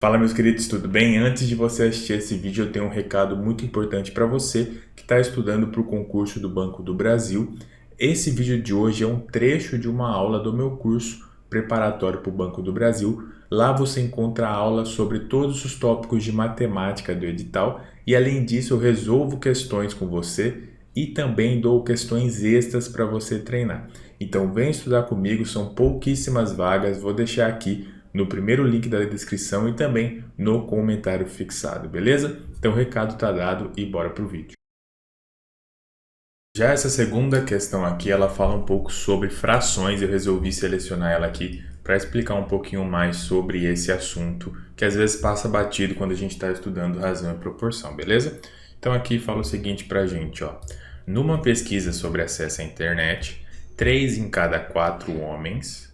Fala, meus queridos, tudo bem? Antes de você assistir esse vídeo, eu tenho um recado muito importante para você que está estudando para o concurso do Banco do Brasil. Esse vídeo de hoje é um trecho de uma aula do meu curso preparatório para o Banco do Brasil. Lá você encontra a aula sobre todos os tópicos de matemática do edital e, além disso, eu resolvo questões com você e também dou questões extras para você treinar. Então, vem estudar comigo, são pouquíssimas vagas, vou deixar aqui no primeiro link da descrição e também no comentário fixado, beleza? Então o recado está dado e bora pro vídeo. Já essa segunda questão aqui, ela fala um pouco sobre frações, eu resolvi selecionar ela aqui para explicar um pouquinho mais sobre esse assunto, que às vezes passa batido quando a gente está estudando razão e proporção, beleza? Então aqui fala o seguinte para a gente, ó. Numa pesquisa sobre acesso à internet, 3 em cada 4 homens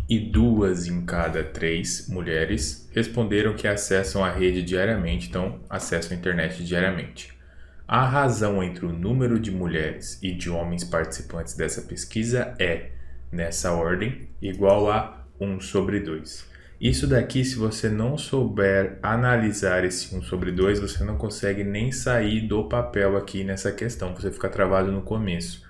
e 2 em cada 3 mulheres responderam que acessam a rede diariamente, então acessam a internet diariamente. A razão entre o número de mulheres e de homens participantes dessa pesquisa é, nessa ordem, igual a 1/2. Isso daqui, se você não souber analisar esse 1/2, você não consegue nem sair do papel aqui nessa questão, você fica travado no começo.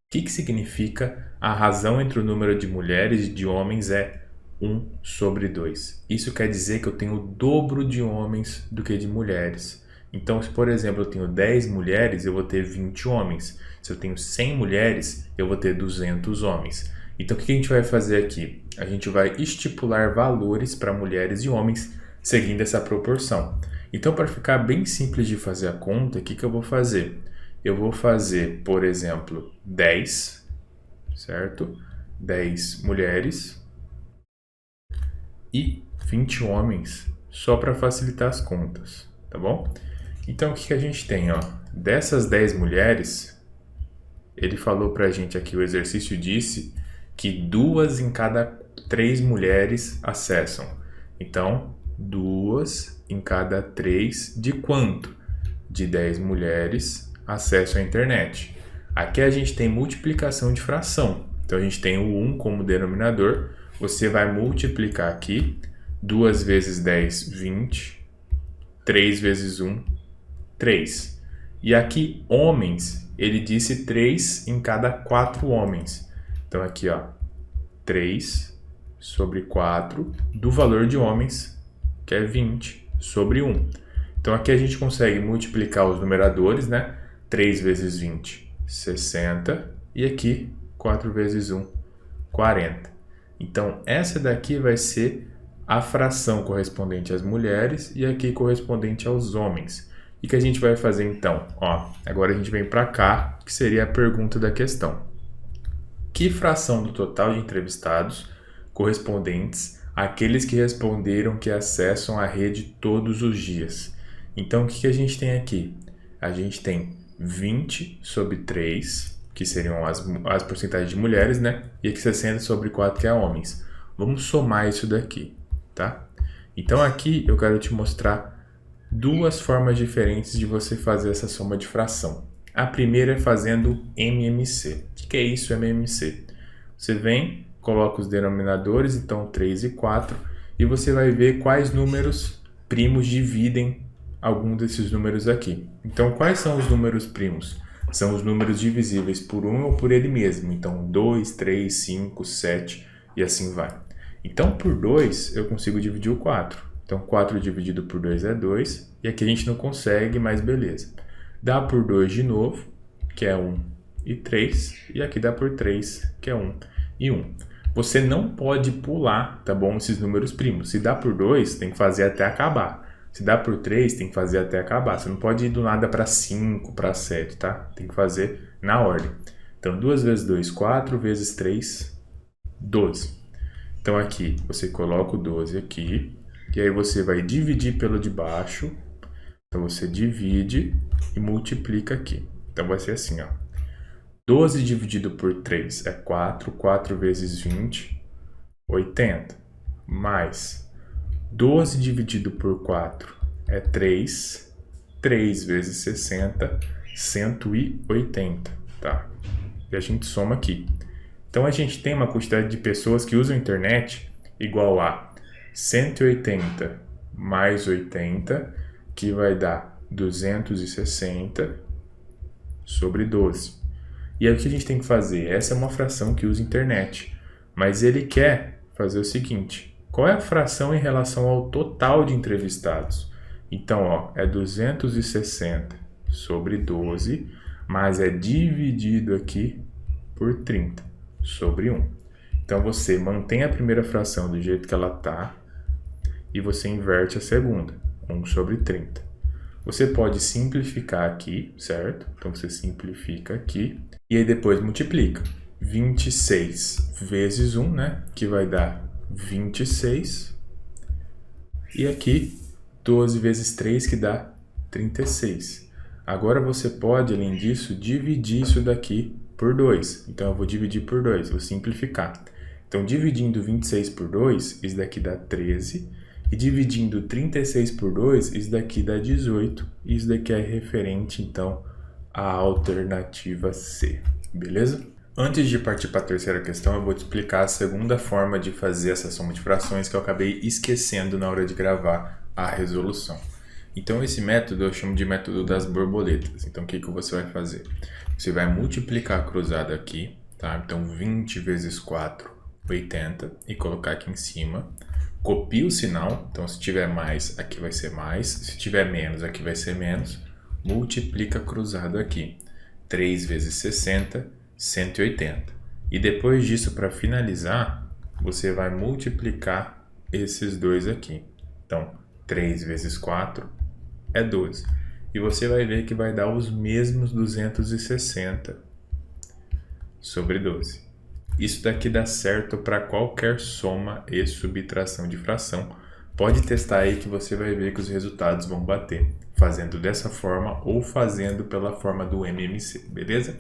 O que significa a razão entre o número de mulheres e de homens é 1/2? Isso quer dizer que eu tenho o dobro de homens do que de mulheres. Então, se por exemplo eu tenho 10 mulheres, eu vou ter 20 homens. Se eu tenho 100 mulheres, eu vou ter 200 homens. Então, o que a gente vai fazer aqui? A gente vai estipular valores para mulheres e homens seguindo essa proporção. Então, para ficar bem simples de fazer a conta, o que eu vou fazer? Eu vou fazer, por exemplo, 10, certo? 10 mulheres e 20 homens, só para facilitar as contas, tá bom? Então, o que a gente tem, ó? Dessas 10 mulheres, ele falou pra gente aqui, o exercício disse que 2 em cada 3 mulheres acessam. Então, 2 em cada 3 de quanto? De 10 mulheres acessam a internet. Aqui a gente tem multiplicação de fração. Então, a gente tem o 1 como denominador. Você vai multiplicar aqui. 2 vezes 10, 20. 3 vezes 1, 3. E aqui, homens, ele disse 3 em cada 4 homens. Então, aqui, ó, 3 sobre 4 do valor de homens, que é 20 sobre 1. Então, aqui a gente consegue multiplicar os numeradores, né? 3 vezes 20, 60. E aqui, 4 vezes 1, 40. Então, essa daqui vai ser a fração correspondente às mulheres e aqui correspondente aos homens. E que a gente vai fazer então? Ó, agora a gente vem para cá, que seria a pergunta da questão. Que fração do total de entrevistados correspondentes àqueles que responderam que acessam a rede todos os dias? Então, o que a gente tem aqui? A gente tem 20 sobre 3, que seriam as porcentagens de mulheres, né? E aqui 60 sobre 4, que é homens. Vamos somar isso daqui, tá? Então, aqui eu quero te mostrar duas formas diferentes de você fazer essa soma de fração. A primeira é fazendo MMC. O que é isso, MMC? Você vem, coloca os denominadores, então 3 e 4, e você vai ver quais números primos dividem algum desses números aqui. Então, quais são os números primos? São os números divisíveis por 1 ou por ele mesmo. Então, 2, 3, 5, 7 e assim vai. Então, por 2, eu consigo dividir o 4. Então, 4 dividido por 2 é 2. E aqui a gente não consegue, mas beleza. Dá por 2 de novo, que é 1 e 3. E aqui dá por 3, que é 1 e 1. Você não pode pular, tá bom, esses números primos. Se dá por 2, tem que fazer até acabar. Se dá por 3, tem que fazer até acabar. Você não pode ir do nada para 5, para 7, tá? Tem que fazer na ordem. Então, 2 vezes 2, 4 vezes 3, 12. Então, aqui, você coloca o 12 aqui. E aí, você vai dividir pelo de baixo. Então, você divide e multiplica aqui. Então, vai ser assim, ó. 12 dividido por 3 é 4. 4 vezes 20, 80. Mais 12 dividido por 4 é 3. 3 vezes 60, 180, tá? E a gente soma aqui. Então, a gente tem uma quantidade de pessoas que usam a internet igual a 180 mais 80, que vai dar 260 sobre 12. E aí o que a gente tem que fazer? Essa é uma fração que usa internet, mas ele quer fazer o seguinte: qual é a fração em relação ao total de entrevistados? Então, ó, é 260 sobre 12, mas é dividido aqui por 30 sobre 1. Então você mantém a primeira fração do jeito que ela está e você inverte a segunda, 1 sobre 30. Você pode simplificar aqui, certo? Então você simplifica aqui e aí depois multiplica. 26 vezes 1, né? Que vai dar 26. E aqui 12 vezes 3, que dá 36. Agora você pode, além disso, dividir isso daqui por 2. Então eu vou dividir por 2, vou simplificar. Então dividindo 26 por 2, isso daqui dá 13. E dividindo 36 por 2, isso daqui dá 18. E isso daqui é referente, então, à alternativa C. Beleza? Antes de partir para a terceira questão, eu vou te explicar a segunda forma de fazer essa soma de frações que eu acabei esquecendo na hora de gravar a resolução. Então, esse método eu chamo de método das borboletas. Então, o que você vai fazer? Você vai multiplicar a cruzada aqui, tá? Então, 20 vezes 4, 80, e colocar aqui em cima. Copia o sinal, então se tiver mais, aqui vai ser mais. Se tiver menos, aqui vai ser menos. Multiplica cruzado aqui. 3 vezes 60, 180. E depois disso, para finalizar, você vai multiplicar esses dois aqui. Então, 3 vezes 4 é 12. E você vai ver que vai dar os mesmos 260 sobre 12. Isso daqui dá certo para qualquer soma e subtração de fração. Pode testar aí que você vai ver que os resultados vão bater, fazendo dessa forma ou fazendo pela forma do MMC, beleza?